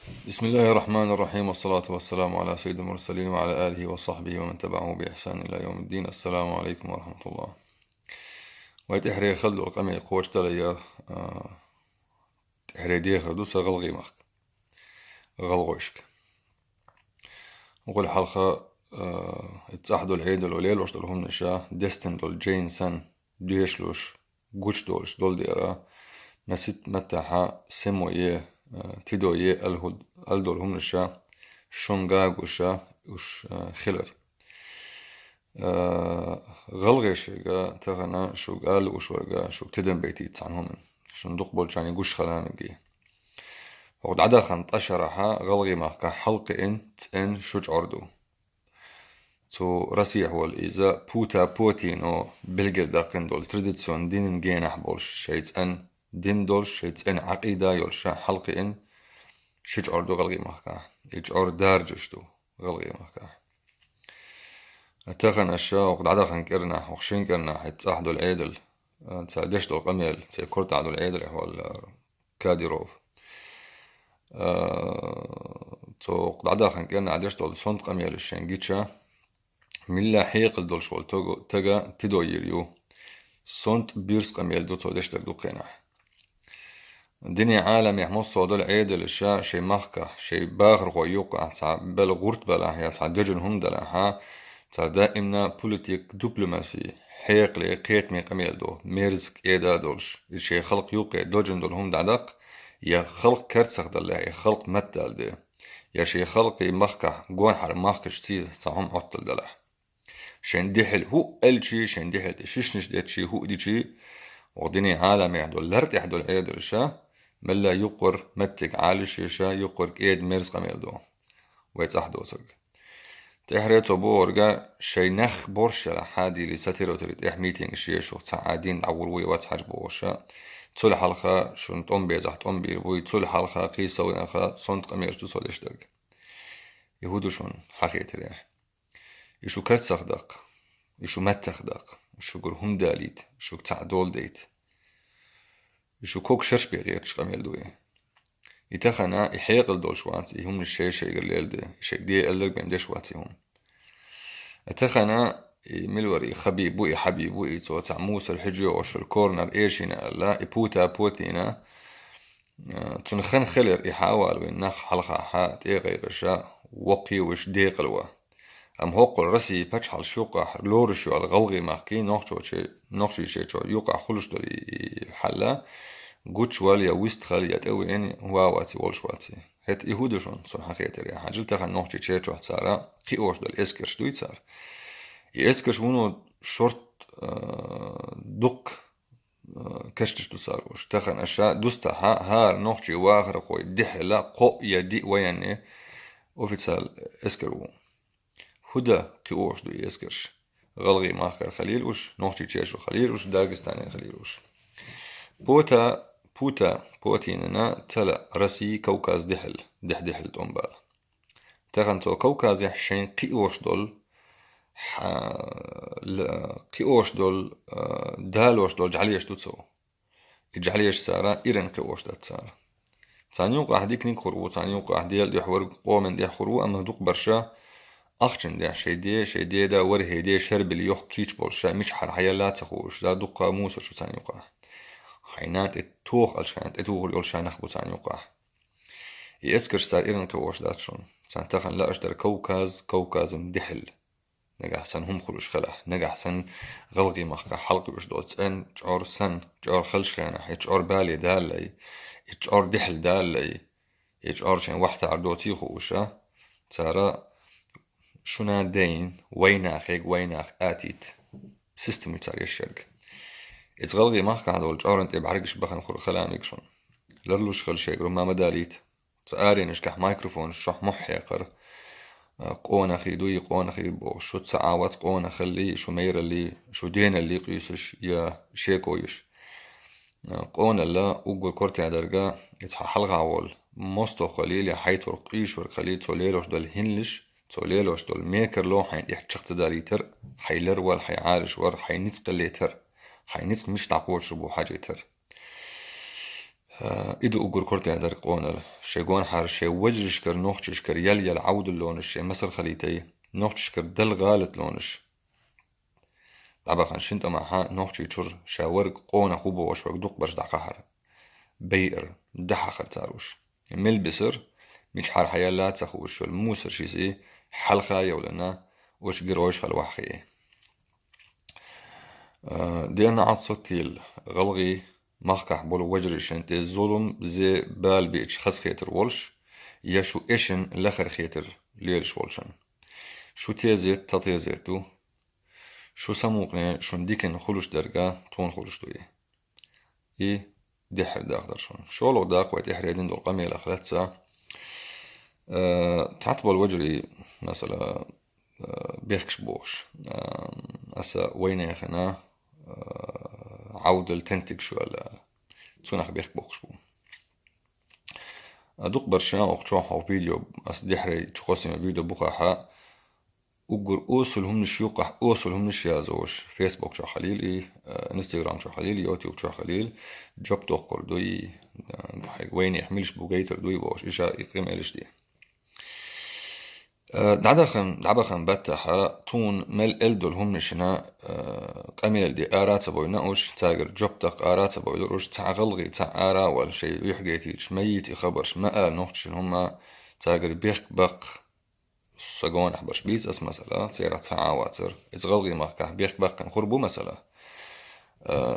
بسم الله الرحمن الرحيم، والصلاة والسلام على سيد المرسلين وعلى آله وصحبه ومن تبعه بإحسان إلى يوم الدين. السلام عليكم ورحمة الله. ويتحري خلدو القمي قوش تلي تحري ديخ دوسا غلغي مخ غلغوشك وقول حلقة اتحدوا العيد والوليل وش دولهم نشا ديستن دول جين سن ديشلوش قوش دولش دول ديرا مسيت متاحا سمو يه تيدو يه الهود الدولهم نشا شونغا وشا وش خلر غلغشيغا تغنى شو قال وشوغا شو تدن بيتي تعنهم شندوق بولشاني قوش خلانقي وقد عدا خنط أشرحا غلغي ماكا حلق ان شوج عردو تو رسيح والإيزا بوتا بوتينو بلغر داقن دول ترديتسيون دين جينح بولش شيت ان دين دولش شيت ان عقيدة يولشا حلق ان شوج عردو غلغي ماكا يج عر دارجشتو غلغي ماكا تاخن أشياء وقد عدا خن كرنا وخشين كرنا حيت أحدو العيدل تسادشتو القميل سيكورت عدو العيدل هو كاديروف تو قد عدا خن كرنا عدشتو الصنت قميل الشنجيتشا ملا حيقل دول شول تجا تدو يريو صنت بيرس قميل دو تودشتر دو قينا دنيا عالم يحمص دول عيدل الشا شي مخكا شي باغر غيوقع تاع بل غورت بلا هي تاع دجن هم دلا تا دائمنا بوليتيك دبلوماسي حيق لي قيت مي قميل دو ميرزك إيدا دولش الشي خلق يوقع دوجن دول هم دعدق يا خلق كرتسخ دل يا خلق متال دي يا شي خلق مخكح جوان حر مخكش تي تعهم عطل دلح شين دحل هو الشي شين دحل شيشنش ديت شي هو دي شي وديني عالم يحدو لرت يحدو العيد الشا ملا يقر متك عالش يشا يقر إيد ميرز قميل دو ويتصحدو سرق تحريتو بورجا شي نخ بورشا حادي لساتيرو تريد ميتينغ شيشو تعادين عوروي واتحاج بورشا تول حلقة شون تقوم بيزح تقوم بيروي تول حلقة قيسة ونخا صنت قميش تو سولش درج يهودو شون حقيقة ريح يشو كرت صخدق يشو متخدق يشو قرهم داليت يشو تعدول ديت يشو كوك شرش بيغيرش قميل دوي يتخنا يحيقل دول شواتي هم الشي شي قليل دي شي دي قلق بين دي شواتي هم اتخنا ملوري خبيبوي حبيبوي تو تعموس الحجو وش الكورنر ايشينا لا بوتا بوتينا تنخن خلر يحاول وينخ حلقة حات ايغي غشا وقي وش ديقلوا ام هوق الرسي بچحل شوقع لورشو الغلغي ماكي نوخشي شي يوقع خلش دولي حلا قوتش واليا ويست خاليات اوي اني واواتي والشواتي هت يهودشون صن حقيقة ريا حاجل تخن نوخشي شي تسارا قي اوش دول اسكرش دوي تسار يسكش ونو شورت دق كشتش تساروش تخن أشياء دوستا هار نوخشي واخر خوي دحلا قو يدي ويني اوفيتسال اسكرو هدا قيوش دو يسكرش غلغي ماخر خليل وش نوخشي تشيشو خليل وش داغستاني خليل وش بوتا بوتيننا تلا رسي كوكاز دحل تنبال تخن تو كوكاز يحشين قيوش دول قيوش دول دالوش دول جعليش دوتسو جعليش سارة إيرن قيوش دات سارة تانيوق أحديك نيكورو تانيوق أحديال دي حور قومن دي حورو أما دوق برشا أخشن دي شي دي دا وره دي شرب اللي يوخ كيش بولشا مش حر حيا لا تخوش دا دوق موسو شو تانيوق حينات التوخ الشانت اتوغر يولشا نخبو تانيوق يسكرش سار إيرن قيوش دات شون تانتخن لا أشتر كوكاز دحل نجح سن هم خلوش خلح نجح سن غلغي مخرا حلقي وش دوت سن جار سن جار خلش خانة جار بالي دالي جار دحل دالي جار شين وحتى عردوتي خوشة ترى شنا دين ويناخ آتيت سيستم تاري الشرق غلغي مخرا هذول جار انت بعرقش بخن خل خلامك شون لرلوش خل شيء ما مداليت تاري نشكح مايكروفون شح محيقر قونا خي دوي قونا خي بو شو تسعاوات قونا خلي شو مير اللي شو دين اللي قيسش يا شيكويش قونا لا أقول كورتي درجة يتصح حلقة عوال مستو خليل يا حيت ورقيش ورخليل توليلوش دول هنلش توليلوش دول ميكر لو حين يحتشخت داليتر حيلر وال حيعالش ور حينتق الليتر حينتق مش تعقول شبو حاجة تر إدو أجر كرتي هدر قونل شيقون حار شي وجرشكر نوخشكر يل عود اللونش شي مسل خليتي نوخشكر دل غالت لونش طبعا خان شنت معها نوخشي تشر شاورق قونا خوبو وشورق دوق برش دقهر بيئر دحا خرتاروش ملبسر مش حار حيالات سخوش الموسر شيسي حلقة يولنا وش قروش هالوحي دينا عاد صوتيل غلغي مخكح بولو وجري شنتي الظلم زي بال بيتش خس خيتر ولش يشو إشن لخر خيتر ليلش ولشن شو تيزيت تطيزيتو شو سموقني شون ديكن خلوش درجة تون خلوش دوي إيه دحر داخدر شو لو داق ويت إحريدين دول قمي الأخلاتسا تعتبر وجري مثلا بيخكش بوش أسا وين يخنا عودل تنتج شو ولا تسونخ بيخ بوخش بو أدوق برشا وقتشوح أو فيديو أس دحري تشخصي فيديو بوخاحا أجر أوصل هم نش يوقح أوصل هم نش يازوش فيسبوك شو خليل إيه انستغرام شو خليل يوتيوب شو خليل جوب تقر دوي وين يحملش بوجيتر دوي بوش إيش يقيم إلش دي دعبخن بتها تون مل إلدول هم نشنا قميل دي آرات بوي نقوش تاجر جوب تق آرات بوي دروش تعغلغي تعارا ولا شيء يحجيتيش ميت يخبرش ما نوحش هما تاجر بيخ بق سجون أحبش بيز أس مثلا سيرة تعاواتر إتغلغي مخكح بيخ بق خربو مثلا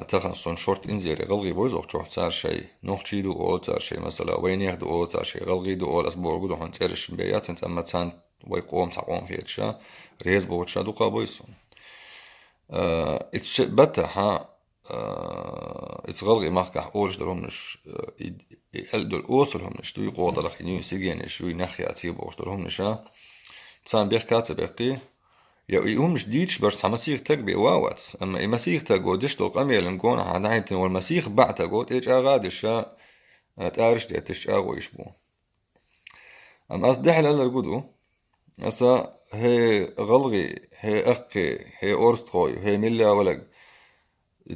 تخنصون شورت إنزيري غلغي بويز أو تار شيء نوحشي دو أول تار شيء مثلا وين يهدو أول تار شيء غلغي دو أول أسبوع جودو هون تيرش بيات أنت أما تسان ويقوم تعقوم فيتشا ريز بوتشا دوقا بويسون اتش بتها اتغلغي مخكح أولش دلهمنش دول أوصلهمنش دوي قوة لخينيو سيجينش دوي نخياتي بوش دلهمنشا تسان بيخ كاتب بيقي يا يقومش ديتش برس مسيح تق بواوات اما مسيح تقو ديش تو قميل نكون عدايتن والمسيح بعت تقو تيج اغادش تارش ديتش اغو يشبو اما اس دحل الا القدو اسا هي غلغي هي اقي هي اورستخوي هي ملا ولق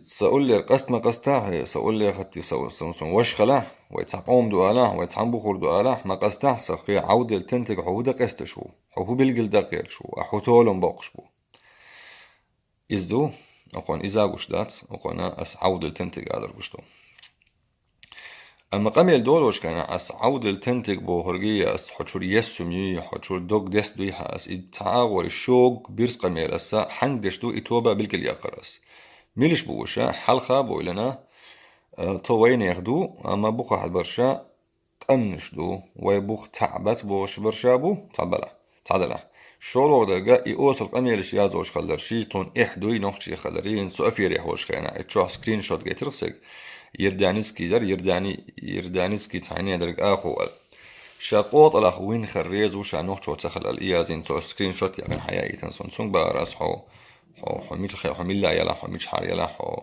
تسأقول لي قست ما قستاه هي سأقول لي خدتي سمسون وش خلاه ويتسعقوم دو آلاه ويتسعم بخور دو آلاه ما قستاه سخي عودة تنتج حودة قست شو حو بالجل دقير شو أحو تولم بوقش بو إزدو أقول إذا قشدات أقول أس عودة تنتج على القشتو أما قميل دولوش كان أس عودة تنتج بو هرجية أس حشور يسمي حشور دوق دس دويها أس إتعاور الشوق بيرس قميل أسا حندش دو إتوبة بالجل يقرس ميلش بوشا حلقة بويلنا طوين ياخدو أما بوخ واحد برشا قمنش دو ويبوخ تعبت بوش برشا بو تعدله شورو دقا يوصل قميلش يازوش خلرشي تون إحدوي نوخشي خلرين سو أفير يحوش خينا اتشوح سكرين شوت جيترسك يردانيسكي در يردانيسكي تعني درق آخو شاقوط الأخوين خريز وشا نوخشو تسخل الإيازين سو سكرين شوت يعني حياتي تنسون سونغ باراس حو ميل خير حو ميل لا يلا حو ميل حار يلا حو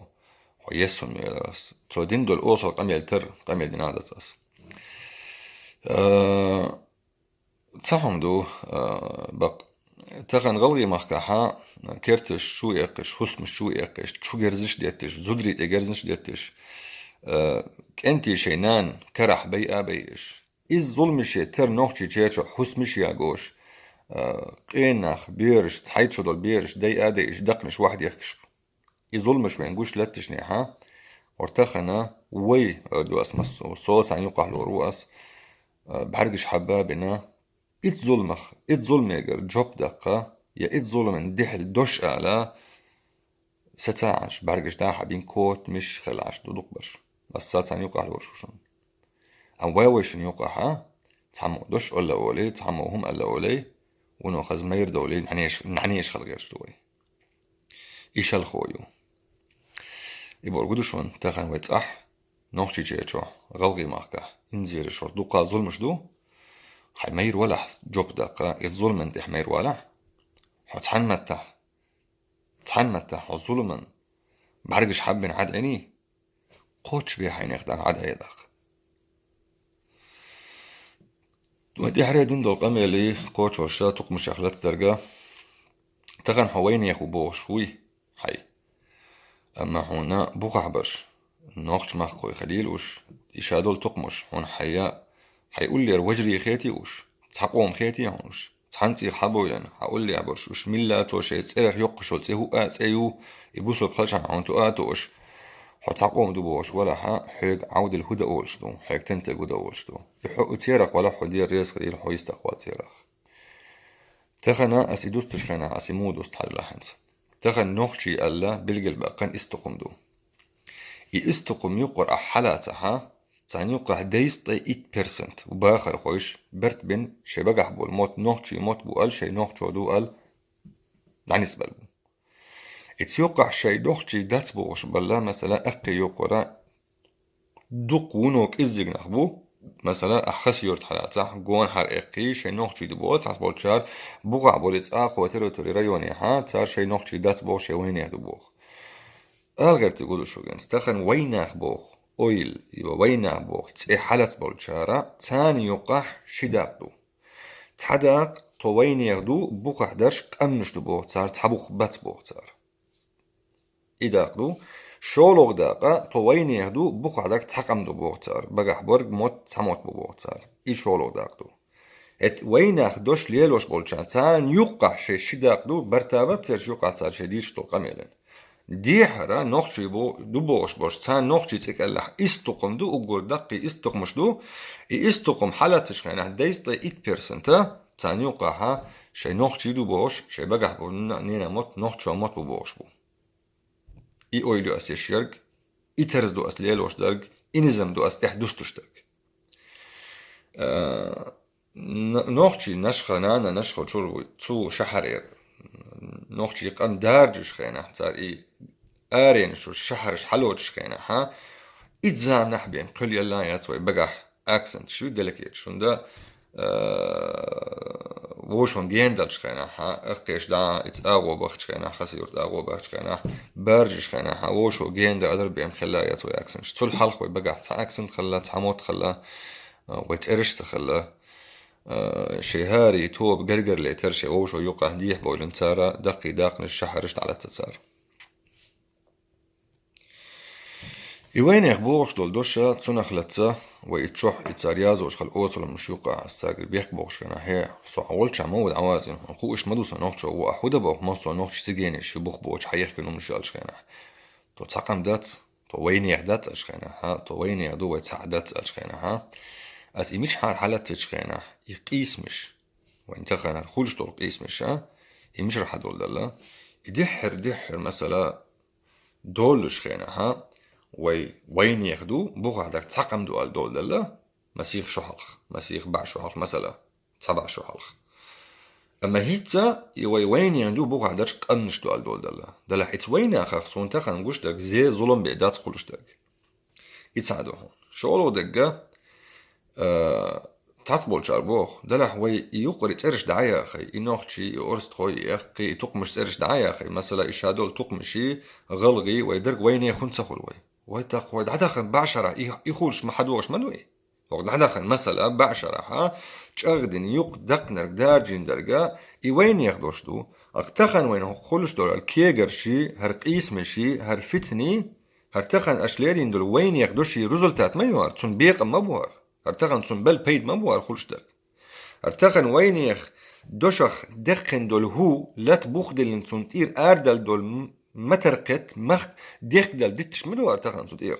يسون ميلاس تو دين دول اوصل قميل تر قميل دين هذا اساس تصحهم دو بق تغن غلغي مخكحا كرتش شو يقش حسم شو يقش شو جرزش ديتش زدريت جرزش ديتش انتي شينان كرح بي ابيش إز ظلم شي تر نوخشي تشيرشو حسمش ياغوش قيناخ بيرش تحيتشو دول بيرش دي اديش دقنش واحد يخكش يظلمش وينقوش لا تشنيحا ورتخنا وي دو اسمه صوص عن يقع له رؤس بحرقش حبابنا ات ظلمخ ات ظلميجر جوب دقة يا ات ظلم دحل دوش اعلى ستاعش بحرقش داحا بين كوت مش خلعش دو دقبش بس صوص عن يقع له رشوشن ام واويشن يقعها تعمو دوش الا ولي تعمو هم الا ولي ونو خز مير دولي نعنيش خلقيش دوي ايش الخويو يبقى قدوشون تاخن ويتصح نوخشي جيتشو غلغي ماكا انزير شور دوقا ظلمش دو حمير ولح جوب دقا الظلم انت حمير ولح حو تحن متح الظلم بحرقش حبن عد عيني قوتش بيها حين يخدع عد عيدق ودي حريدين دول قميلي قوتش وشا تقمش اخلات زرقا تاخن حوين يخو بوش وي حي أما هنا بوقع برش نوخش مخوي خليل وش إشادول تقمش هون حيقول لي وجري خيتي وش تحقوم خيتي هونش تحنتي حبو لنا حقول لي عبوش وش ملا توشي تسيرخ يقشول تيهو تيهو يبوسو بخلشان هون تؤاتوش حتحقوم دوبوش ولا حق عود الهدى أولش دو حق تنتج هدى أولش دو يحق تيرخ ولا حدير ريسك دير حو يستخوات تيرخ تخنا أسيدوس تشخنا أسيمودوس تحل لحنس تخن نوخشي ألا بالقلب قن استقم دو استقم يقرأ حالاتها تعني يقرأ ديست 8% وباخر خوش برت بن شي بقح بول موت نوخشي موت بوال شي نوخشو دو ال دعني سبل بو يقع شي نوخشي داتس بوش بلا مثلا أقي يقرأ دق ونوك إزيق نخبو مثلا أحخس يورت حالاتها قوان حر إقي شي نوخشي دبول تحس بول شار بوغع بوليتس آخو تيريتوري ريوني تار شي نوخشي داتس بوش شي وينيه دبوخ غير تقولوا شو جنس تخن ويناخ بوخ أويل يبقى ويناخ بوخ تسي حالت بولشارة تاني يقح شداقدو تحداق تو وين يغدو بوخ درش قمنش دو بوخ تار تحبوخ بات بوخ تار إداقدو شولوغ داقا تو وين يغدو بوخ درك تحقم دو بوخ تار بقح برق موت تحموت بوخ تار إي شولوغ داقدو ات ويناخ دوش ليلوش بولشان تان يقح شي شداقدو برتابت تيرش يقح تار شي ديش تو قميلن دي حرا نوخشي بو دو بوش تان نوخشي تكلح استقم دو اقول دقي استقمش دو استقم حالتش خينا ديست 8% تان يوقعها شي نوخشي دو بوش شي بقح بو نينا موت نوخشو موت بو بوش بو اويلو اس يشيرق ترز دو اس ليلوش درق نزم دو اس دوستوش درق نوخشي نشخة نانا نشخة شو شحرير نوخشي قم دارجش خينا تار آرين شو شحرش حلوش خينا إتزام نحبين قل يلا ياتوي بقح أكسنت شو دلكيت شو ده وشون بيندلش خينا أخيش دا إتأغو بخش خينا خسيور تأغو بخش خينا برجش خينا وشو بيندل أدر بيم خلا ياتوي أكسنت شو الحلق بقح تا أكسنت خلا تحموت خلا ويتقرش تخلا شهاري توب قرقر ليترشي وشو يوقع ديح بولنتارا دقي داقن الشحرش على التسار إيوين يخبوغش دول دوشة تسونخ لتسا ويتشوح إتساريازو وشخل أوصل مش يوقع الساقر بيخبوغش كنا هي سو عولش عمود عوازن خوش مدوسا نوخش وأحودا بوخ مصو نوخش سيجينيش يبوخ بوش حيخ كنو مش جالش كنا تو تساقم دات تو وين يخدات أشخينا تو وين يخدو ويتساعدات أشخينا أس إيميش حال حالات تشخينا يقيس مش وإنت خانا خولش دول قيس مش إيميش رح دول دلا دحر مثلا دولش خينا وين ياخدو بوغ عدك تساقم دو دول دلا مسيخ شحلخ مسيخ باع شحلخ مثلا تسبع شحلخ أما هيتسا وين ياخدو بوغ عدك قمش دول دلا حيت وين أخاخ سونتا خانقوش داك زي ظلم بإعداد قولش داك يتساعدو هون شغلو داكا تعصبول شاربوخ دلا حوي يقري ترش دعايا أخي إنوخشي يورست خوي يقي تقمش ترش دعايا أخي مثلا إشادول تقمشي غلغي ويدرق وين يخون سخول ويتاق دخن بعشرة يخولش ما حدوش منوي دخن مثلا بعشرة تشغدن يق دقنر دارجين درجة وين ياخدوش دو اختخن وين خولش دول الكيجر شي هر قيس مشي هر فتني هر تخن اشليرين دول وين ياخدوش ريزولتات ما يوار تون بيق مبوار هر تخن تون بل بيد مبوار خولش درج هر تخن وين ياخ دوشخ دخن دول هو لا تبوخدل تون تير اردل دول مترقت مخت ديخدل ديتش مدو ارتخن صدير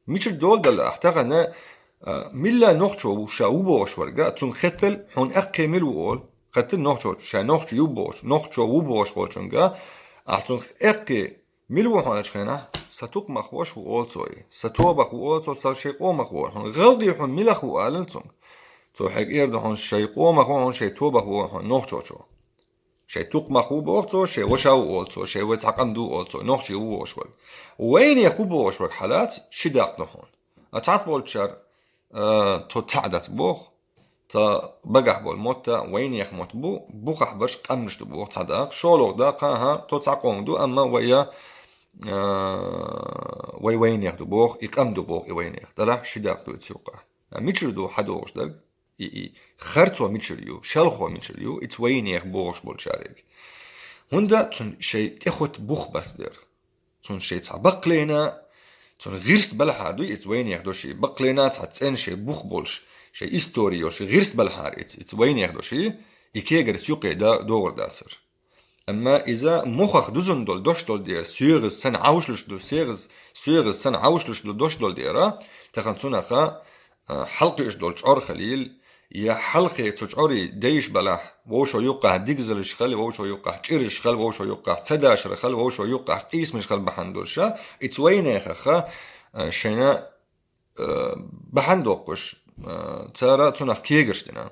مش الدول دل احتغنا ملا نوخشو شاوبوش ورقا تون ختل حون اقي ملوول ختل نوخشو شا نوخشو يوبوش نوخشو وبوش والشنقا احتون اقي ملو حون اشخينا ستوق مخوش وولسوي ستوبخ وولسو سال شيقو مخوش حون غلقي حون ملخ وآلنسون تو حق ايردو حون شيقو مخوش حون شيتوبخ وحون نوخشو شو شي توق مخوب أوتو شي وشاو أوتو شي ويتعقم دو أوتو نوخشي هو وشوك وين يخوبو وشوك حالات شداق نحون أتعط بولتشار تو تعدت بوخ تا بقح بول موتا وين يخموت بوخ أحبرش قمنش دو بوخ تعداق شولوغ داقا تو تعقوم دو أما ويا وين يخدو بوخ يقم دو بوخ وين يخ دلح شداق دو اتسوقع ميتشر دو حدو وش درق خرطو ميتشريو شلخو ميتشريو اتوين يخ بوغش بولشاريك هندا تون شي تاخد بوخ بس دير تون شي تعبق لينا تون غيرس بلحار دو إتس وين يخدوشي بقلينات حتسين شي بوخ بولش شي إستوريو شي غيرس بلحار إتس وين يخدوشي إكيغر سيوقي دا دور داتر أما إذا مخخ دوزن دول دوش دول دير سيغز سن عوشلش دول سيغز سن عوشلش دول دوش دول ديرا تخن سنخا حلقي إش دول شعور خليل يا حلقي تشعوري ديش بلاح ووشو يوقع ديكزلش خل ووشو يوقع تشيرش خل ووشو يوقع تسداشر خل ووشو يوقع قيس مش خل بحندولشا إتويني خخا شينا بحندوقش تارا تنخ كيغرش دينا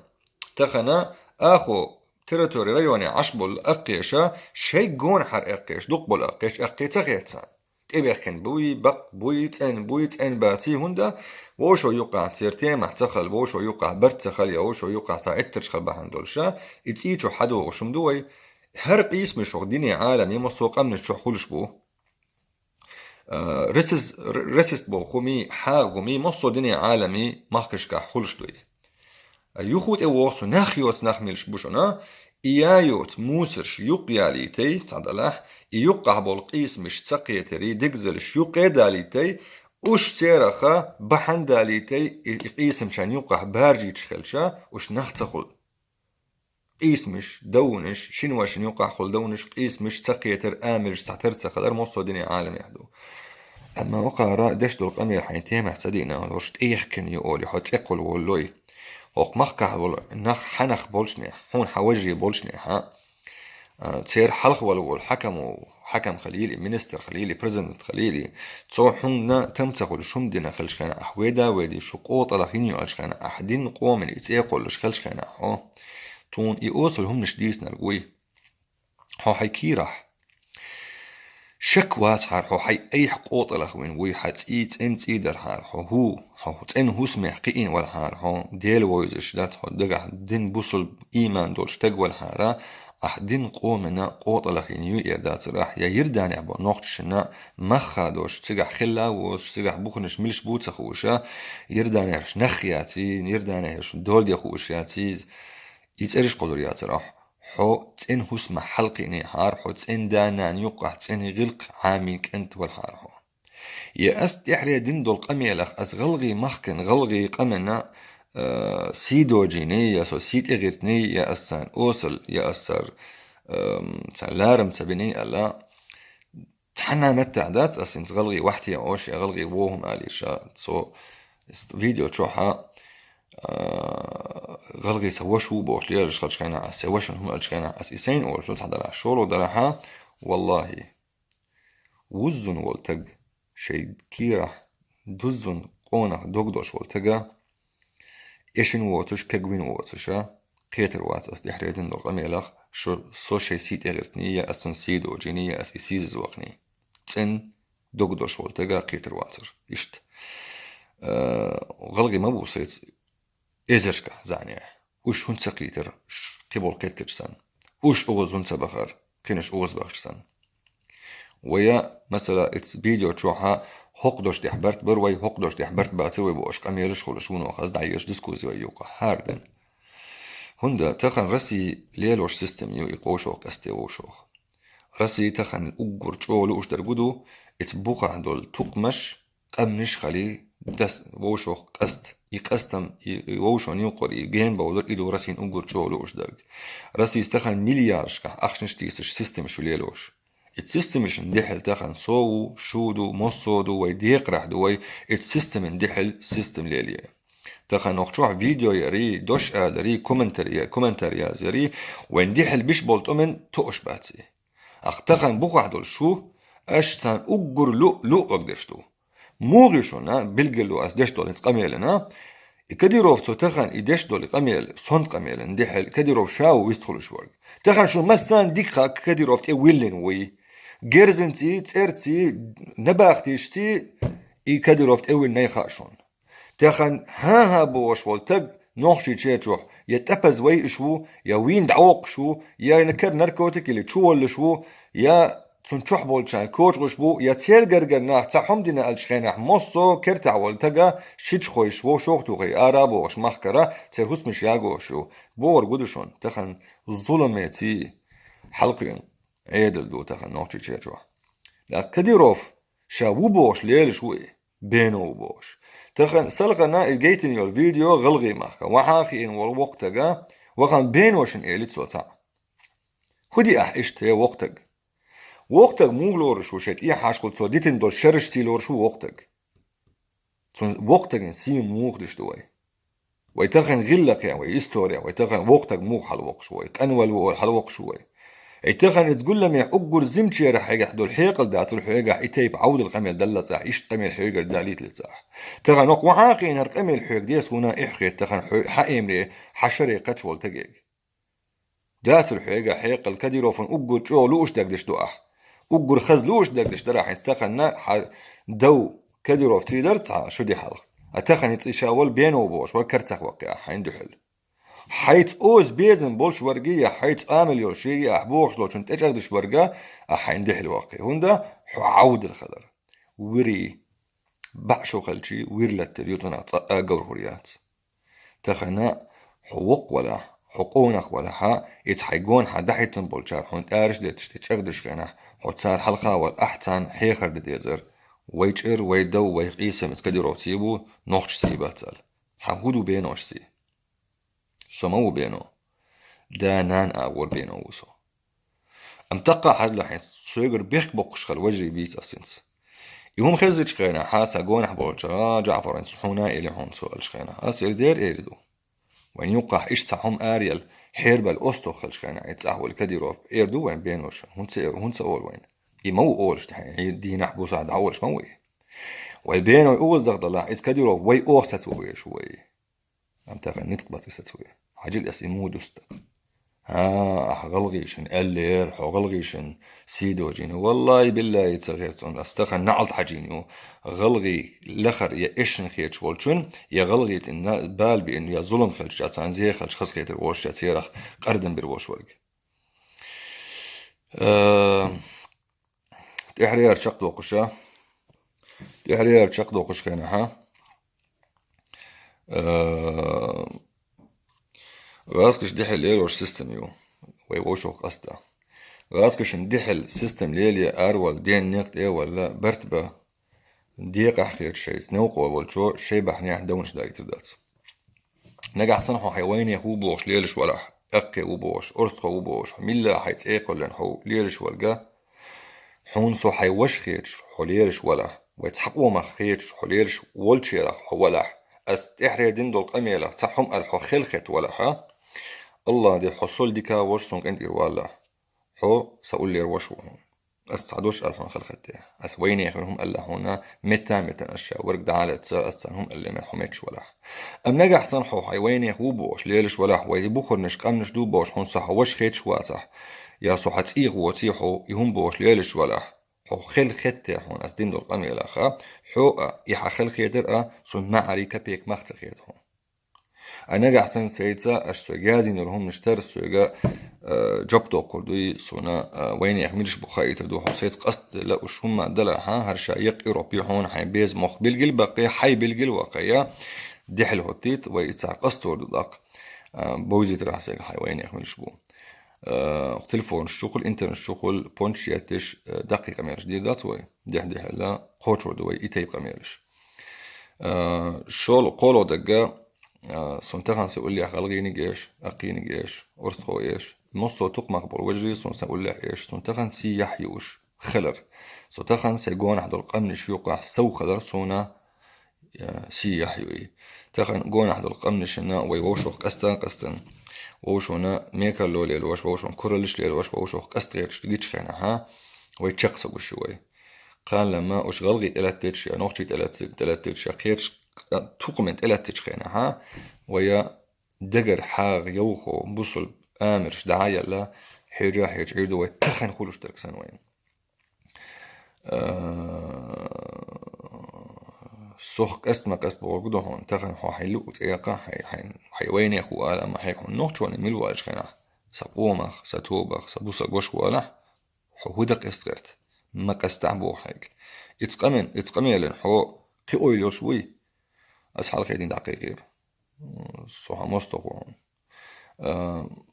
تخنا أخو تيريتوري ريوني عشبول أقيشة شي جون حر أقيش دقبول أقيش أقيتا غيتسان تبي كان بوي بق بوي تن باتي هندا وشو يوقع تيرتي محتخل وشو يوقع برتخل يا وشو يوقع تعترش خل بحندولشا إتيجو حدو وشمدوي هر قيس مش ديني عالمي مسوق من الشحولش بو رسس بو خمي حاغمي مصو ديني عالمي ماخكش كحولش دوي يخوت اووسو ناخيوت ناخميلش بوشنا إيايوت موسرش يقياليتي تعدلاح يقع بالقيس مش تقيتري دقزلش يقيداليتي وش سيرخا بحنداليتي قيس مشان يقع بارجي تشخلشا وش نختخل قيس مش دونش شنواشن يقع خل دونش قيس مش تقيتر آمرش تعتر تخلر مصو ديني عالم يحدو أما وقع راء دش دول قمير حين تيمح تدينا ورشت إيحكن يقولي حوت إقل واللوي وق مخكح ولا نخ حنخ بولشني حون حوجي بولشني ها تصير حلخ ولا حكم خليلي مينستر خليلي بريزيدنت خليلي تصو حنا تمتخل شمدنا خلش خنا أحويدا ودي شقوط لخينيو ألش خنا أحدين قوم اللي يتسيقل لش خلش خنا هو تون يوصل هم نشديسنا القوي هو حيكي راح شك واسحر هو حي أي حقوط الأخوين وي حتيت أنت إيدر حار هو تن هو سمح قين والحار هو ديل ويزش دات هو دقع دين بوصل إيمان دولش تقوى الحارة أحدين قومنا قوط الأخوين يو إردات راح يا يرداني عبو نوختشنا مخا دوش تسقع خلا وش تسقع بوخنش ملش بوت خوشا يرداني هش نخياتي يرداني هش دول دي خوشياتي يتقرش قدريات راح حو تن هس محلقي نهار حو تن دانا يقع تن غلق عاميك انت والحار حو يا أس تحري دين دول قميلخ أس غلغي مخكن غلغي قمنا سيدو جيني يا سو سيد إغيرتني يا أسان أوصل يا أسر تلارم تبني ألا تحنا متعدات أسين غلغي وحتي أوش يا غلغي ووهم آليشا سو فيديو تشوحا غلغي سوشو بوش ليش خلش خينا سوشن هم قالش خينا أسيسين أول شو تحضر على الشغل ودلحها والله وزن والتج شيء كيرح دزن قونة دقدوش والتجا إيشن واتش كجوين واتشا كيتر واتس أستحريتن دول قميلخ شو سو شيء سيت إغرتنية أسن سيدو جينية أسيسيز وقني تن دقدوش والتجا كيتر واتر إشت غلغي ما بوسيت إزرشكا زعني وش هنسا قيتر قبول كتر سن وش أغز هنسا بخر كنش أغز بخش سن ويا مثلا اتس فيديو تشوحا هقدوش تحبرت بروي هقدوش تحبرت باتوي بوش قميلش خلش ونو أخذ دعيش ديسكوزي ويوقع هاردن هندا تخن رسي ليلوش سيستم يو يقوشوخ استيوشوخ رسي تخن الأقر تشولو وش درقودو اتس بوقع دول تقمش قمنش خلي دس ووشوخ قست يقستم يوشون يقر يجين بولر إدو رسين أقر تشولو وش درق رسي استخن مليارش كح أخشنش تيسش سيستم شو ليلوش السيستم مش ندحل تخن صو شودو مصودو ويديق راح دوي السيستم ندحل سيستم ليليه تخن وقتوح فيديو يري دوش آدري كومنتاري يري ويندحل بيش بولت أمن توش باتسي أختخن بوخ دول شو أش سان أقر لو أقدشتو موغيشونا بلقلو أس دش دول انتقاميلنا كديروف تو تخن إدش دول قميل صند قميل ندحل كديروف شاو ويستخلو شورق تخن شو مسان ديقا كديروف تي ويلين وي جيرزنتي تيرتي نباختيشتي كديروف أول نيخاشون تخن ها بوش والتق نوحشي تشيتشوح يتأبز وي شو يا وين دعوق شو يا نكر نركوتك اللي تشول شو يا تنشوح بولشان كوش غشبو يا تير جرجر ناح تحم دينا الشخينح مصو كرتع والتقا شيتش خويش وو شوختو غي آرابو وش مخكرة تير هسمش ياغو شو بور قدشون تخن ظلمتي حلقين عيدل دو تخن نوحشي تشيتشوح لا كديروف شاوو بوش ليل شوي بينو بوش تخن سلغنا الجيتن يور فيديو غلغي ماك وحاخي إن وقتها وخن بينوشن إيلت صوتا هدي إشتي وقتك مو لورش وشت إيه حاش قلت صديتن دول شرشتي لورش وقتك نسيم موخدش دوي ويتخن غلق يا ويستوريا ويتخن وقتك مو حلوق شوي تنول حلوق شوي يتخن تقول لهم أقر زمتشي رح يجح دول حيقل دات الحيقة يتيب عود القميل دلت صح إيش قميل الحيقة داليت لصح تخن وقع عاقين هالقميل الحيق ديس هنا إحقي تخن حقيمري حشري قتشول تجيج دات الحيقة حيقل كديروفن أقر شو لوش دقدش دوح أقر خز لوش دقدش درح يستخن دو كديروف تيدر شو دي حلق أتخن يتشاول بينه وبوش وكرتسخ وقع عنده حل حيث اوز بيزن بولش ورقية حيث آمل يوشية أحبوش لو كنت أجدش ورقة عنده الواقع هوندا عود الخضر وري بعشو خلشي وير لتريوتنا أقور هوريات تخنا حقوق ولا حقونخ ولا ها يتحيقون حدحيتن بولشار حون تارش ديتش تشغدش غنا حوت صار حلقة والأحسن حيخر ديزر ويجر ويدو ويقيس متكدرو تسيبو نوخش سيباتل حمودو بينوش سي سمو بينو دا نان أول بينو وسو امتقى حد لحيس شيغر بيخ بقش خل وجهي بيت أسنس يوم خزج خينا حاسا قون حبوجا جعفر انسحونا إلي هم سؤال شخينا أسير دير إيردو وين يوقع إيش صحهم آريال حرب الأسطو خل شخينا يتسحول كديروف إيردو وين بينوش هون سأول وين يمو أولش تحين دي نحبو سعد عولش موي والبينو يقوز دغد الله يتكديروف وي أوخ ستسوي شوي امتقى نتق بس ستسوي عجل أسيمو دوستق غلغيشن اللير غلغيشن سيدو جينو والله بالله يتسغير صن استخن نعلت حجينيو غلغي لخر يا إشن خيتش والشن يا غلغيت إن بال بإن يا ظلم خلش جاتسان زي خلش خس خيتر وش جاتسيرخ قردن بروش ورق تحرير شق دوقشة تحرير شق دوقش خينا ها غاسكش دحل ايروش سيستم يو ويوشو قصدا غاسكش ندحل سيستم ليلي ارول دين نقط ايه ولا برتبة ديق احكير شي سنوقو والشو شي بحنيح دونش دايت تدات نجح صنحو حيواني هو بوش ليلش ولا اقي وبوش ارسخو وبوش ملا حيت ايقل لنحو ليلش ولقا حونسو حيوش خيرش حوليرش ولا ويتحقو ما خيرش حوليرش والشيرخ حولح استحري دندو القميلة تصحهم الحو خلخت ولا ها الله دي حصول ديكا وش سونك انت إروالا حو سأقول لي روشو أستعدوش ألحون خلختي أس وين يخرهم ألا هنا متى أشياء ورق دعالة تسا أستنهم ألا ما حميتش ولا أم نجح صنحو حيوين يخو بوش ليلش ولا ويدي بخر نشقام نشدو بوش حون صح وش خيتش واسح يا صحة تسيغ وتيحو يهم بوش ليلش ولا حو خل ختي حون أسدين دول قمي الأخا حو يحا خل خيدر صن معري كبيك مخت خيدهم أنا أحسن سيدسا أشتغازي نرهم نشتر السوغا جبتو قردوي سونا وين يحملش بخاي تردو حسيت قصد لا وش هم دلا ها هرشايق إيروبي هون حي بيز مخ بالجل بقي حي بالجل واقعية دحل هوتيت ويتسع قصد وردق بوزي ترحسك حي وين يحملش بو تلفون الشغل انترنت الشغل بونش ياتش دقيقة ميرش دي دات وي دح لا قوش وردوي إيتيب قميرش شول قولو دقا سنتخن سيقول لي غلغيني جيش أقيني جيش أرسخو إيش نصو تق مقبول وجري سنقول له إيش سنتخن سي يحيوش خلر سنتخن سيقون أحد القمن شيوقع سو خلر سونا سي يحيوي تخن قون أحد القمن شنا ويوشوق قستن ووشونا ميكا لولي الوش ووشون كورلش لي الوش ووشوق قست غير شتجيش خينا ها ويتشخصوا شوي قال لما وش غلغي تلاتيتش يا نوختي تلاتيتش خيرش توقمنت إلى تشخينا ها ويا دقر حاغ يوخو بوصل آمرش دعايا لا حيجا حيج عيردو ويتخن خلوش تركسان وين سوخ قست ما قست بورقدو هون تخن حو حيلو وتياقا حيوين يخو آلا ما حيكون نوخت وان ملو آلشخينا سقومخ ستوبخ سبوسا قوش والا حو هدق استغرت ما قستعبو حيك اتقمن لن حو قي اويلو شوي أسحال خيدين دقيقير صوها مستقوهم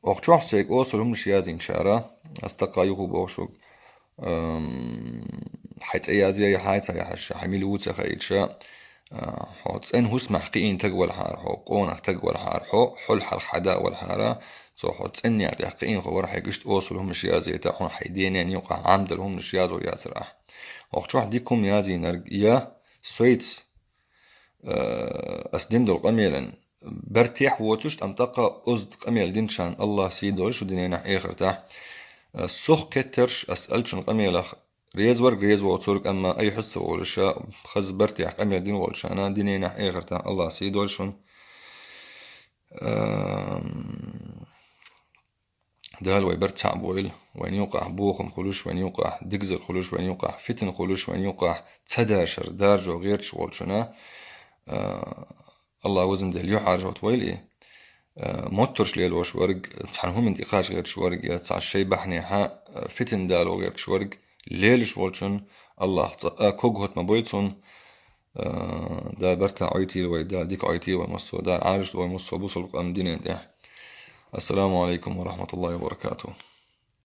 وقت شوح سيك أوصل هم نشيازين شارع أستقا يخو بوشوك حيت أيازي حيت يا حش حميل ووتس خيتشا حوت إن هسمح قين تقول حار حو قونه تقول حار حل حل حدا والحارة سو حوت إن يعني قين خبر حيقشت أوصلهم الشيازي تاعهم حيدين يعني يوقع عمدلهم الشيازو ياسر وقت واحد ديكم يازي نرق يا سويتس أسدين دول قميلا برتيح ووتشت أمتقى أزد قميل دينشان الله سيدولش ودينينا آخر تاح السوخ كترش أسألشن قميلا ريز ورق ريز ووتورك أما أي حس وولشا خز برتيح قميل دين وولشانا دينينا آخر تاح الله سيدولشن دال ويبرتع بويل وين يوقع بوخم خلوش وين يوقع دقزل خلوش وين يوقع فتن خلوش وين يوقع تداشر دارجو غير شوالشنا الله وزن دل يحار جوت ويل إيه موترش ليل وش ورق تحنهم انتقاش غير شورق يا تسع الشي بحني ها فتن دالو غير شورق ليل شوالشن الله كوج هوت مبويتسون دا برتا عيتي ويدا ديك عيتي ومصو دا عارش ومصو بوصل قام دينين ده. السلام عليكم ورحمة الله وبركاته.